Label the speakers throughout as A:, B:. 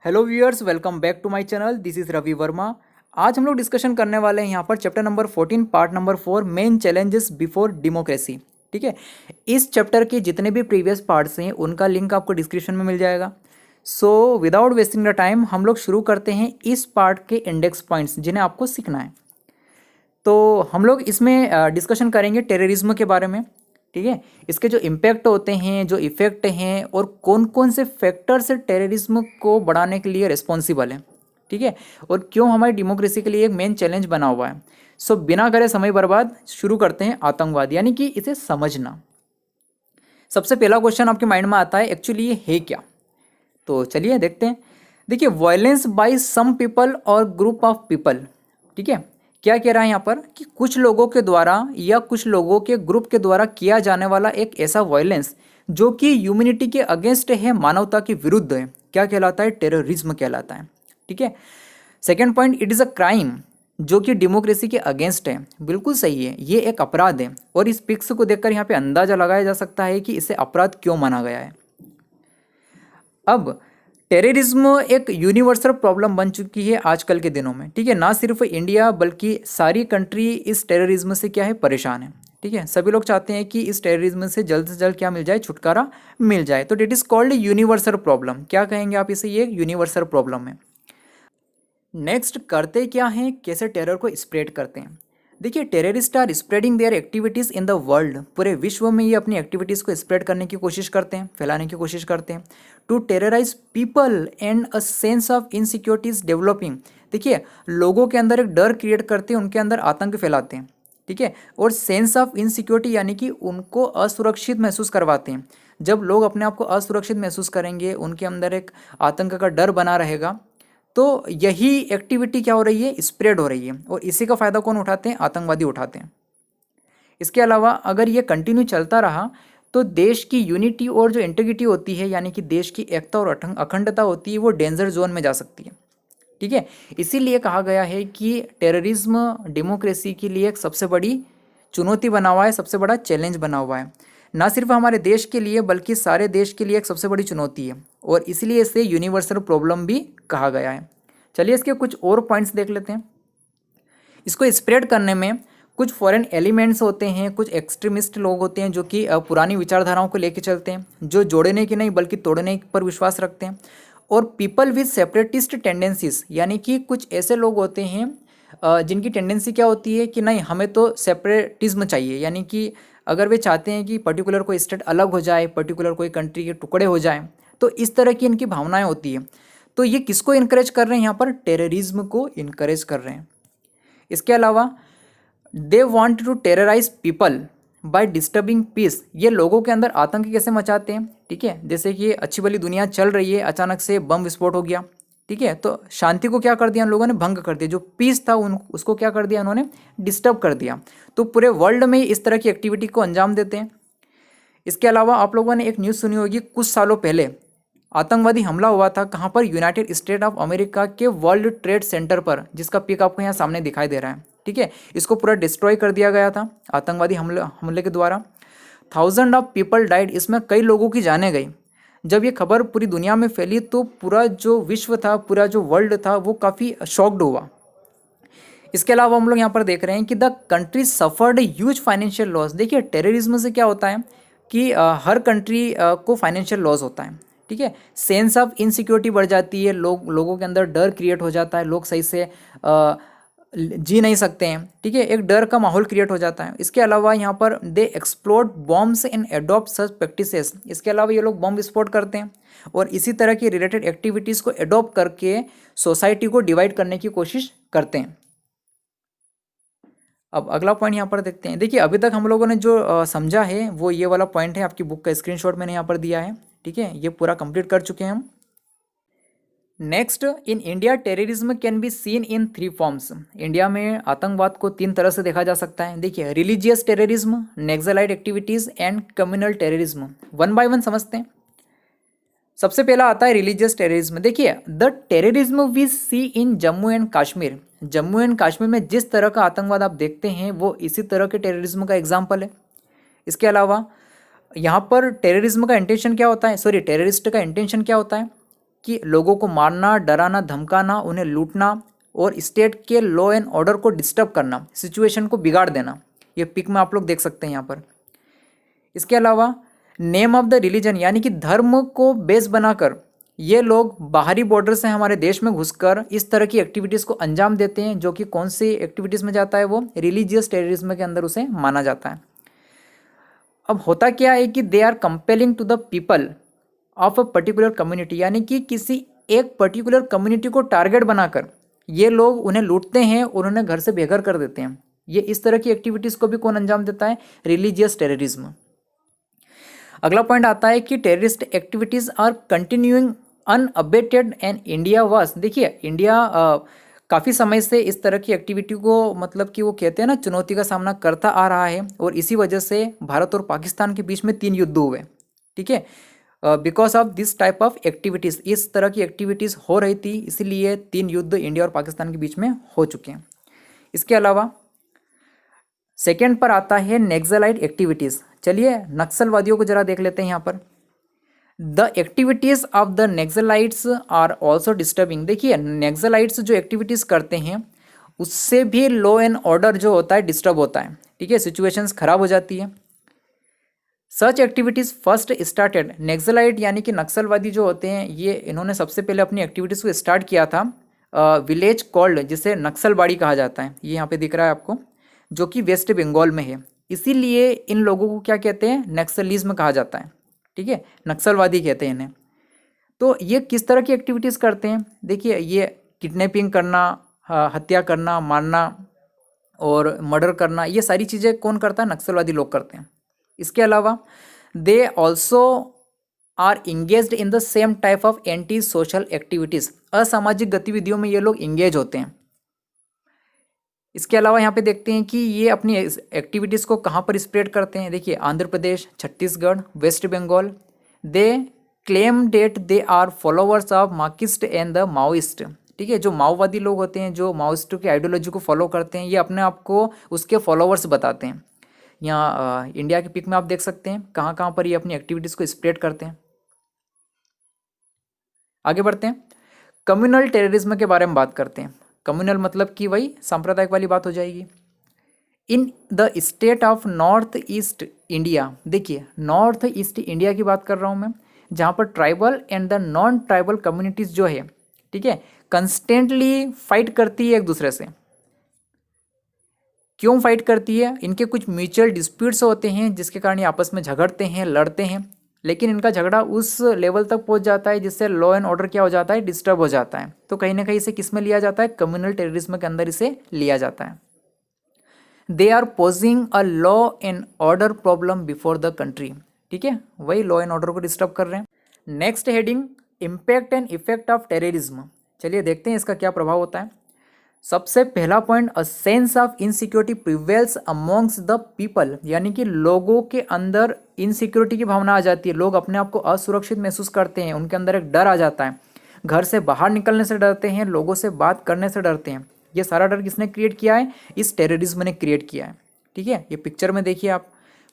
A: Hello viewers, welcome back to my channel. This is Ravi Varma. आज हम लोग डिस्कशन करने वाले हैं यहाँ पर chapter number 14 part number 4 main challenges before democracy. ठीक है, इस चैप्टर के जितने भी प्रीवियस पार्ट्स हैं उनका लिंक आपको डिस्क्रिप्शन में मिल जाएगा। So without wasting the time हम लोग शुरू करते हैं इस पार्ट के इंडेक्स पॉइंट्स जिन्हें आपको सीखना है। तो हम लोग इसमें डिस्कशन करेंगे टेररिज्म के बारे में। ठीक है, इसके जो इम्पैक्ट होते हैं, जो इफ़ेक्ट हैं और कौन कौन से फैक्टर्स टेररिज्म को बढ़ाने के लिए रिस्पॉन्सिबल हैं। ठीक है, और क्यों हमारी डेमोक्रेसी के लिए एक मेन चैलेंज बना हुआ है। सो बिना करे समय बर्बाद शुरू करते हैं आतंकवाद, यानी कि इसे समझना। सबसे पहला क्वेश्चन आपके माइंड में आता है एक्चुअली ये है क्या। तो चलिए देखते हैं। देखिए, वायलेंस बाय सम पीपल और ग्रुप ऑफ पीपल। ठीक है, क्या कह रहा है यहाँ पर कि कुछ लोगों के द्वारा या कुछ लोगों के ग्रुप के द्वारा किया जाने वाला एक ऐसा वायलेंस जो कि ह्यूमैनिटी के अगेंस्ट है, मानवता के विरुद्ध है, क्या कहलाता है? टेररिज्म कहलाता है। ठीक है, second point, it is a crime, जो कि डेमोक्रेसी के अगेंस्ट है। बिल्कुल सही है, ये एक अपराध है और इस पिक्स को देखकर यहाँ पे अंदाजा लगाया जा सकता है कि इसे अपराध क्यों माना गया है। अब टेररिज्म एक यूनिवर्सल प्रॉब्लम बन चुकी है आजकल के दिनों में। ठीक है, ना सिर्फ इंडिया बल्कि सारी कंट्री इस टेररिज्म से क्या है, परेशान है। ठीक है, सभी लोग चाहते हैं कि इस टेररिज्म से जल्द क्या मिल जाए, छुटकारा मिल जाए। तो it is called universal problem. क्या कहेंगे आप इसे? ये एक यूनिवर्सल प्रॉब्लम है। नेक्स्ट, करते क्या हैं, कैसे टेरर को स्प्रेड करते हैं। देखिए, terrorist are spreading their activities in the world. पूरे विश्व में ये अपनी एक्टिविटीज़ को स्प्रेड करने की कोशिश करते हैं, फैलाने की कोशिश करते हैं। To terrorize people and a sense of insecurities developing. देखिए, लोगों के अंदर एक डर क्रिएट करते हैं, उनके अंदर आतंक फैलाते हैं। ठीक है, और सेंस ऑफ इनसिक्योरिटी यानी कि उनको असुरक्षित महसूस करवाते हैं। जब लोग अपने आप को असुरक्षित महसूस करेंगे, उनके अंदर एक आतंक का डर बना रहेगा, तो यही एक्टिविटी क्या हो रही है, स्प्रेड हो रही है। और इसी का फ़ायदा कौन उठाते हैं? आतंकवादी उठाते हैं। इसके अलावा अगर ये कंटिन्यू चलता रहा तो देश की यूनिटी और जो इंटीग्रिटी होती है, यानी कि देश की एकता और अखंडता होती है, वो डेंजर जोन में जा सकती है। ठीक है, इसीलिए कहा गया है कि टेररिज्म डेमोक्रेसी के लिए एक सबसे बड़ी चुनौती बना हुआ है, सबसे बड़ा चैलेंज बना हुआ है। ना सिर्फ हमारे देश के लिए बल्कि सारे देश के लिए एक सबसे बड़ी चुनौती है, और इसलिए इसे यूनिवर्सल प्रॉब्लम भी कहा गया है। चलिए इसके कुछ और पॉइंट्स देख लेते हैं। इसको स्प्रेड करने में कुछ फॉरेन एलिमेंट्स होते हैं, कुछ एक्सट्रीमिस्ट लोग होते हैं जो कि पुरानी विचारधाराओं को लेकर चलते हैं, जो जोड़ने की नहीं बल्कि तोड़ने पर विश्वास रखते हैं। और पीपल विद सेपरेटिस्ट टेंडेंसीज, यानी कि कुछ ऐसे लोग होते हैं जिनकी टेंडेंसी क्या होती है कि नहीं, हमें तो सेपरेटिज्म चाहिए, यानी कि अगर वे चाहते हैं कि पर्टिकुलर कोई स्टेट अलग हो जाए, पर्टिकुलर कोई कंट्री के टुकड़े हो जाए, तो इस तरह की इनकी भावनाएं होती है। तो ये किसको इनकरेज कर रहे हैं? यहाँ पर टेररिज्म को इनकरेज कर रहे हैं। इसके अलावा they want to terrorize people by disturbing peace. ये लोगों के अंदर आतंक कैसे मचाते हैं? ठीक है, जैसे कि अच्छी भली दुनिया चल रही है, अचानक से बम विस्फोट हो गया। ठीक है, तो शांति को क्या कर दिया उन लोगों ने? भंग कर दिया। जो पीस था उसको क्या कर दिया उन्होंने? डिस्टर्ब कर दिया। तो पूरे वर्ल्ड में इस तरह की एक्टिविटी को अंजाम देते हैं। इसके अलावा आप लोगों ने एक न्यूज़ सुनी होगी, कुछ सालों पहले आतंकवादी हमला हुआ था। कहाँ पर? यूनाइटेड स्टेट ऑफ अमेरिका के वर्ल्ड ट्रेड सेंटर पर, जिसका पिक आपको यहाँ सामने दिखाई दे रहा है। ठीक है, इसको पूरा डिस्ट्रॉय कर दिया गया था आतंकवादी हमले के द्वारा। थाउजेंड ऑफ पीपल डाइड, इसमें कई लोगों की जानें गई। जब ये खबर पूरी दुनिया में फैली तो पूरा जो विश्व था, पूरा जो वर्ल्ड था, वो काफ़ी शॉक्ड हुआ। इसके अलावा हम लोग यहाँ पर देख रहे हैं कि the country suffered huge financial loss. देखिए, टेररिज्म से क्या होता है कि हर कंट्री को फाइनेंशियल लॉस होता है। ठीक है, सेंस ऑफ इनसिक्योरिटी बढ़ जाती है, लोगों के अंदर डर क्रिएट हो जाता है, लोग सही से जी नहीं सकते हैं। ठीक है, एक डर का माहौल क्रिएट हो जाता है। इसके अलावा यहाँ पर दे explode bombs and adopt such practices. इसके अलावा ये लोग बॉम्ब विस्फोट करते हैं और इसी तरह की रिलेटेड एक्टिविटीज़ को एडॉप्ट करके सोसाइटी को डिवाइड करने की कोशिश करते हैं। अब अगला पॉइंट यहाँ पर देखते हैं। देखिए, अभी तक हम लोगों ने जो समझा है वो ये वाला पॉइंट है। आपकी बुक का स्क्रीनशॉट मैंने यहाँ पर दिया है। ठीक है, ये पूरा कंप्लीट कर चुके हैं हम। Next, in India terrorism can be seen in 3 forms. India में आतंकवाद को 3 तरह से देखा जा सकता है। देखिए, religious terrorism, naxalite activities and communal terrorism. One by one समझते हैं। सबसे पहला आता है रिलीजियस टेररिज्म। देखिए, the terrorism we see in Jammu and Kashmir. Jammu and Kashmir में जिस तरह का आतंकवाद आप देखते हैं वो इसी तरह के टेररिज्म का एग्जाम्पल है। इसके अलावा यहाँ पर टेररिज्म का इंटेंशन क्या होता है, सॉरी टेररिस्ट का इंटेंशन क्या होता है कि लोगों को मारना, डराना, धमकाना, उन्हें लूटना और स्टेट के लॉ एंड ऑर्डर को डिस्टर्ब करना, सिचुएशन को बिगाड़ देना। ये पिक में आप लोग देख सकते हैं यहाँ पर। इसके अलावा नेम ऑफ द रिलीजन यानी कि धर्म को बेस बनाकर ये लोग बाहरी बॉर्डर से हमारे देश में घुसकर इस तरह की एक्टिविटीज़ को अंजाम देते हैं, जो कि कौन सी एक्टिविटीज़ में जाता है, वो रिलीजियस टेररिज्म के अंदर उसे माना जाता है। अब होता क्या है कि they are compelling to the people of a particular community, यानी कि किसी एक पर्टिकुलर कम्युनिटी को टारगेट बनाकर ये लोग उन्हें लूटते हैं और उन्हें घर से बेघर कर देते हैं। ये इस तरह की एक्टिविटीज़ को भी कौन अंजाम देता है, रिलीजियस टेररिज्म। अगला पॉइंट आता है कि terrorist activities are continuing unabated and India was, देखिए इंडिया काफ़ी समय से इस तरह की एक्टिविटी को मतलब कि वो कहते हैं ना चुनौती का सामना करता आ रहा है, और इसी वजह से भारत और पाकिस्तान के बीच में 3 युद्ध हुए। ठीक है, because of this type of activities, इस तरह की एक्टिविटीज़ हो रही थी, इसीलिए 3 युद्ध इंडिया और पाकिस्तान के बीच में हो चुके हैं। इसके अलावा सेकेंड पर आता है नेक्सलाइट एक्टिविटीज़। चलिए नक्सलवादियों को जरा देख लेते हैं यहाँ पर। The activities of the Naxalites are also disturbing. देखिए नेक्सलाइट्स जो एक्टिविटीज़ करते हैं उससे भी लॉ एंड ऑर्डर जो होता है डिस्टर्ब होता है। ठीक है, सिचुएशंस खराब हो जाती है। सच एक्टिविटीज़ फर्स्ट स्टार्टेड, नेक्सलाइट यानी कि नक्सलवादी जो होते हैं ये इन्होंने सबसे पहले अपनी एक्टिविटीज़ को स्टार्ट किया था विलेज कॉल्ड, जिसे नक्सलबाड़ी कहा जाता है, ये यहाँ पे दिख रहा है आपको, जो कि वेस्ट बंगाल में है। इसीलिए इन लोगों को क्या कहते हैं, नक्सलिज्म कहा जाता है। ठीक है, नक्सलवादी कहते हैं इन्हें। तो ये किस तरह की एक्टिविटीज़ करते हैं, देखिए ये किडनैपिंग करना, हत्या करना, मारना और मर्डर करना, ये सारी चीज़ें कौन करता है, नक्सलवादी लोग करते हैं। इसके अलावा they also are engaged in the same type of anti social activities, असामाजिक गतिविधियों में ये लोग इंगेज होते हैं। इसके अलावा यहाँ पे देखते हैं कि ये अपनी एक्टिविटीज़ को कहाँ पर स्प्रेड करते हैं, देखिए Andhra Pradesh, Chhattisgarh, West Bengal. They claim that they are followers of Marxist and the Maoist. ठीक है, जो माओवादी लोग होते हैं, जो माओइस्ट की आइडियोलॉजी को फॉलो करते हैं, ये अपने आप को उसके फॉलोअर्स बताते हैं। यहाँ इंडिया के पिक में आप देख सकते हैं कहाँ कहाँ पर ये अपनी एक्टिविटीज़ को स्प्रेड करते हैं। आगे बढ़ते हैं, कम्युनल टेररिज्म के बारे में बात करते हैं। कम्युनल मतलब कि वही सांप्रदायिक वाली बात हो जाएगी। In the state of north east India, देखिए नॉर्थ ईस्ट इंडिया की बात कर रहा हूँ मैं, जहाँ पर tribal and the non tribal communities जो है, ठीक है, कंस्टेंटली फाइट करती है एक दूसरे से। क्यों फाइट करती है, इनके कुछ म्यूचुअल डिस्प्यूट्स होते हैं जिसके कारण ये आपस में झगड़ते हैं, लड़ते हैं, लेकिन इनका झगड़ा उस लेवल तक पहुंच जाता है जिससे लॉ एंड ऑर्डर क्या हो जाता है, डिस्टर्ब हो जाता है। तो कहीं ना कहीं इसे किस में लिया जाता है, कम्युनल टेररिज्म के अंदर इसे लिया जाता है। They are posing a law and order problem before the country. ठीक है, वही लॉ एंड ऑर्डर को डिस्टर्ब कर रहे हैं। Next heading, impact and effect of terrorism. चलिए देखते हैं इसका क्या प्रभाव होता है। सबसे पहला point, a sense of insecurity prevails amongst the people, यानी कि लोगों के अंदर इनसिक्योरिटी की भावना आ जाती है, लोग अपने आप को असुरक्षित महसूस करते हैं, उनके अंदर एक डर आ जाता है, घर से बाहर निकलने से डरते हैं, लोगों से बात करने से डरते हैं। ये सारा डर किसने क्रिएट किया है, इस टेररिज्म ने क्रिएट किया है। ठीक है, ये पिक्चर में देखिए आप।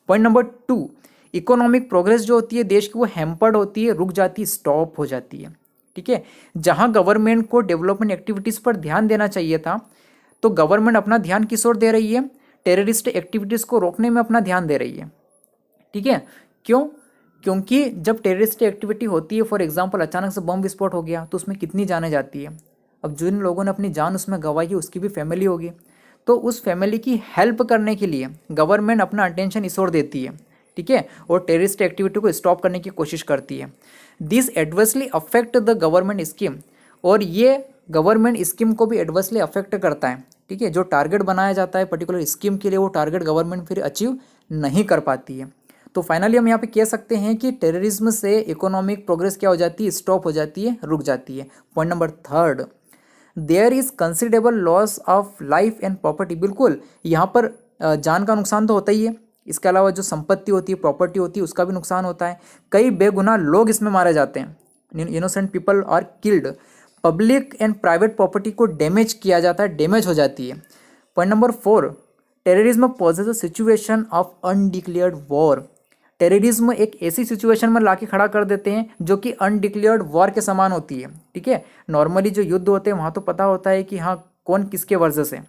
A: पॉइंट नंबर 2, इकोनॉमिक प्रोग्रेस जो होती है देश की वो हैम्पर्ड होती है, रुक जाती है, स्टॉप हो जाती है। ठीक है, जहां गवर्नमेंट को डेवलपमेंट एक्टिविटीज़ पर ध्यान देना चाहिए था, तो गवर्नमेंट अपना ध्यान किस ओर दे रही है, टेररिस्ट एक्टिविटीज़ को रोकने में अपना ध्यान दे रही है। ठीक है, क्यों, क्योंकि जब टेररिस्ट एक्टिविटी होती है, फॉर एग्जांपल अचानक से बम विस्फोट हो गया, तो उसमें कितनी जानें जाती है। अब जिन लोगों ने अपनी जान उसमें गंवाई है उसकी भी फैमिली होगी, तो उस फैमिली की हेल्प करने के लिए गवर्नमेंट अपना अटेंशन इस ओर देती है। ठीक है, और टेररिस्ट एक्टिविटी को स्टॉप करने की कोशिश करती है। This adversely affect the government scheme, और ये गवर्नमेंट स्कीम को भी एडवर्सली अफेक्ट करता है। ठीक है, जो टारगेट बनाया जाता है पर्टिकुलर स्कीम के लिए, वो टारगेट गवर्नमेंट फिर अचीव नहीं कर पाती है। तो फाइनली हम यहाँ पे कह सकते हैं कि टेररिज्म से इकोनॉमिक प्रोग्रेस क्या हो जाती है, स्टॉप हो जाती है, रुक जाती है। Point number 3, there is considerable loss of life and property. बिल्कुल, यहाँ पर जान का नुकसान तो होता ही है, इसके अलावा जो संपत्ति होती है, प्रॉपर्टी होती है, उसका भी नुकसान होता है। कई बेगुनाह लोग इसमें मारे जाते हैं, innocent people are killed. Public and private property को डैमेज किया जाता है, डैमेज हो जाती है। Point number 4, terrorism poses a situation of undeclared war. Terrorism एक ऐसी सिचुएशन में लाके खड़ा कर देते हैं जो कि अनडिक्लेयर्ड वॉर के समान होती है। ठीक है, नॉर्मली जो युद्ध होते हैं वहाँ तो पता होता है कि हाँ कौन किसके वर्सेस है,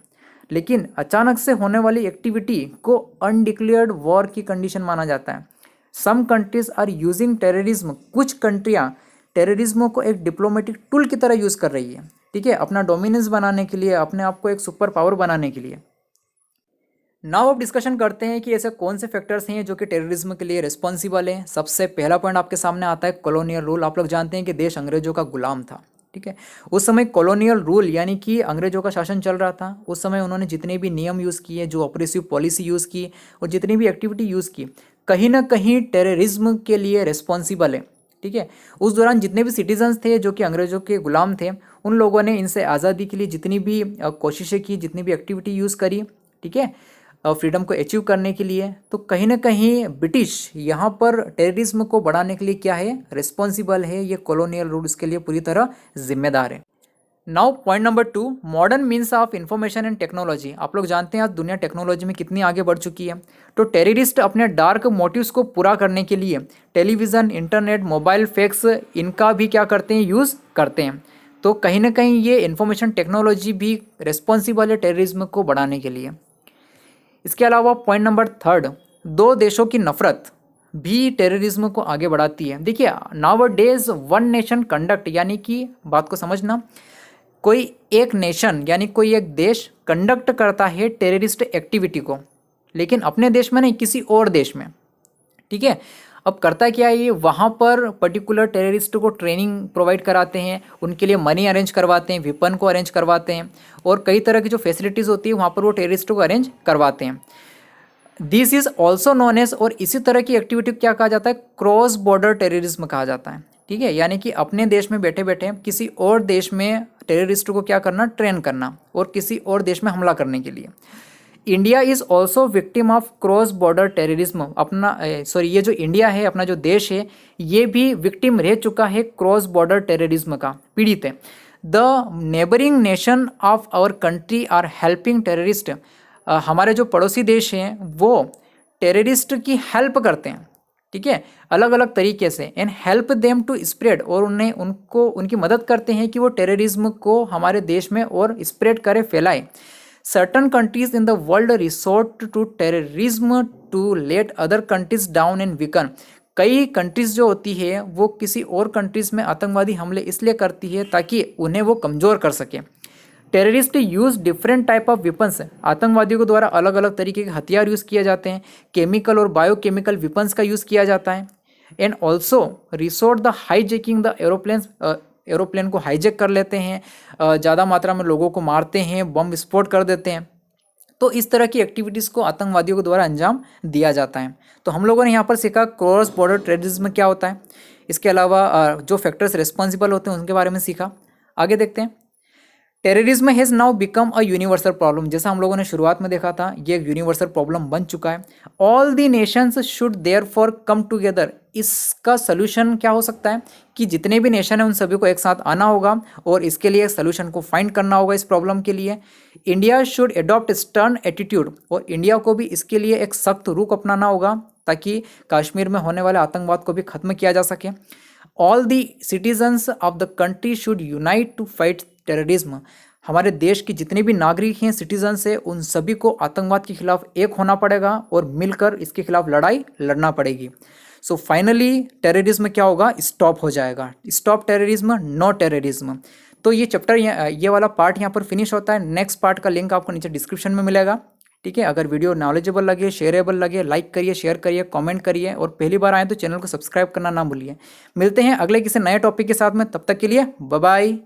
A: लेकिन अचानक से होने वाली एक्टिविटी को अनडिक्लेयर्ड वॉर की कंडीशन माना जाता है। Some countries are using terrorism, कुछ कंट्रियाँ टेररिज्म को एक डिप्लोमेटिक टूल की तरह यूज़ कर रही है। ठीक है, अपना डोमिनेंस बनाने के लिए, अपने आप को एक सुपर पावर बनाने के लिए। नाउ अब डिस्कशन करते हैं कि ऐसे कौन से फैक्टर्स हैं जो कि टेररिज्म के लिए रिस्पॉन्सिबल हैं। सबसे पहला पॉइंट आपके सामने आता है कॉलोनियल रूल। आप लोग जानते हैं कि देश अंग्रेजों का गुलाम था। ठीक है, उस समय कॉलोनियल रूल यानी कि अंग्रेजों का शासन चल रहा था। उस समय उन्होंने जितने भी नियम यूज़ किए, जो ऑपरेसिव पॉलिसी यूज़ की और जितनी भी एक्टिविटी यूज़ की, कहीं ना कहीं टेररिज्म के लिए रिस्पॉन्सिबल है। ठीक है, उस दौरान जितने भी सिटीजन्स थे जो कि अंग्रेजों के गुलाम थे, उन लोगों ने इनसे आज़ादी के लिए जितनी भी कोशिशें की, जितनी भी एक्टिविटी यूज़ करी, ठीक है, फ्रीडम को अचीव करने के लिए, तो कहीं ना कहीं ब्रिटिश यहाँ पर टेररिज्म को बढ़ाने के लिए क्या है, रिस्पॉन्सिबल है। ये कॉलोनियल रूल इसके लिए पूरी तरह जिम्मेदार है। Now point number 2, modern means of information and technology. आप लोग जानते हैं आज दुनिया टेक्नोलॉजी में कितनी आगे बढ़ चुकी है। तो टेररिस्ट अपने डार्क मोटिव्स को पूरा करने के लिए टेलीविज़न, इंटरनेट, मोबाइल, फैक्स, इनका भी क्या करते हैं, यूज़ करते हैं। तो कहीं ना कहीं ये इंफॉर्मेशन टेक्नोलॉजी भी रिस्पॉन्सिबल है टेररिज्म को बढ़ाने के लिए। इसके अलावा पॉइंट नंबर 3, दो देशों की नफरत भी टेररिज्म को आगे बढ़ाती है। देखिए, now days one nation conduct, यानी कि बात को समझना, कोई एक नेशन यानी कोई एक देश कंडक्ट करता है टेररिस्ट एक्टिविटी को, लेकिन अपने देश में नहीं, किसी और देश में। ठीक है, अब करता क्या है ये, वहाँ पर पर्टिकुलर टेररिस्ट को ट्रेनिंग प्रोवाइड कराते हैं, उनके लिए मनी अरेंज करवाते हैं, वेपन को अरेंज करवाते हैं, और कई तरह की जो फैसिलिटीज़ होती है वहाँ पर वो टेररिस्ट को अरेंज करवाते हैं। This is also known as, और इसी तरह की एक्टिविटी क्या कहा जाता है, क्रॉस बॉर्डर टेररिज्म कहा जाता है। ठीक है, यानी कि अपने देश में बैठे बैठे किसी और देश में टेररिस्ट को क्या करना, ट्रेन करना, और किसी और देश में हमला करने के लिए। India is also victim of cross border terrorism. ये जो इंडिया है, अपना जो देश है, ये भी विक्टिम रह चुका है क्रॉस बॉर्डर टेररिज्म का, पीड़ित है। The neighbouring nation of our country are helping terrorist. हमारे जो पड़ोसी देश हैं वो टेररिस्ट की हेल्प करते हैं। ठीक है, अलग अलग तरीके से, and help them to spread, और उनकी मदद करते हैं कि वो टेररिज्म को हमारे देश में और स्प्रेड करे, फैलाए। Certain countries in the world resort to terrorism to let other countries down and weaken. कई कंट्रीज जो होती है वो किसी और कंट्रीज में आतंकवादी हमले इसलिए करती है ताकि उन्हें वो कमज़ोर कर सके। Terrorist use different type of weapons. आतंकवादियों के द्वारा अलग अलग तरीके के हथियार यूज़ किए जाते हैं, केमिकल और बायोकेमिकल वेपन्स का यूज़ किया जाता है। And also resort the hijacking the aeroplane को हाईजैक कर लेते हैं, ज़्यादा मात्रा में लोगों को मारते हैं, बम विस्फोट कर देते हैं। तो इस तरह की एक्टिविटीज़ को आतंकवादियों के द्वारा अंजाम दिया जाता है। तो हम लोगों ने यहाँ पर सीखा क्रॉस बॉर्डर टेररिज्म क्या होता है। इसके अलावा जो फैक्टर्स रिस्पॉन्सिबल होते हैं उनके बारे में सीखा। आगे देखते हैं। Terrorism has now become a universal problem. जैसा हम लोगों ने शुरुआत में देखा था, ये एक यूनिवर्सल प्रॉब्लम बन चुका है। All the Nations should therefore come together. इसका सोल्यूशन क्या हो सकता है कि जितने भी नेशन हैं उन सभी को एक साथ आना होगा और इसके लिए सोल्यूशन को फाइंड करना होगा इस प्रॉब्लम के लिए। India should adopt stern attitude, और इंडिया को भी इसके लिए एक सख्त रुख अपनाना होगा ताकि कश्मीर में होने वाले आतंकवाद को भी खत्म किया जा सके। All the citizens of the country should unite to fight terrorism. हमारे देश के जितने भी नागरिक हैं, सिटीजन्स हैं, उन सभी को आतंकवाद के खिलाफ एक होना पड़ेगा और मिलकर इसके खिलाफ लड़ाई लड़ना पड़ेगी। सो फाइनली टेररिज्म क्या होगा, स्टॉप हो जाएगा। Stop terrorism, no terrorism. तो ये चैप्टर, ये वाला पार्ट यहाँ पर फिनिश होता है। नेक्स्ट पार्ट का लिंक आपको नीचे डिस्क्रिप्शन में मिलेगा। ठीक है, अगर वीडियो नॉलेजेबल लगे, शेयरेबल लगे, लाइक करिए, शेयर करिए, कमेंट करिए, और पहली बार आए तो चैनल को सब्सक्राइब करना ना भूलिए। मिलते हैं अगले किसी नए टॉपिक के साथ में, तब तक के लिए बाय बाय।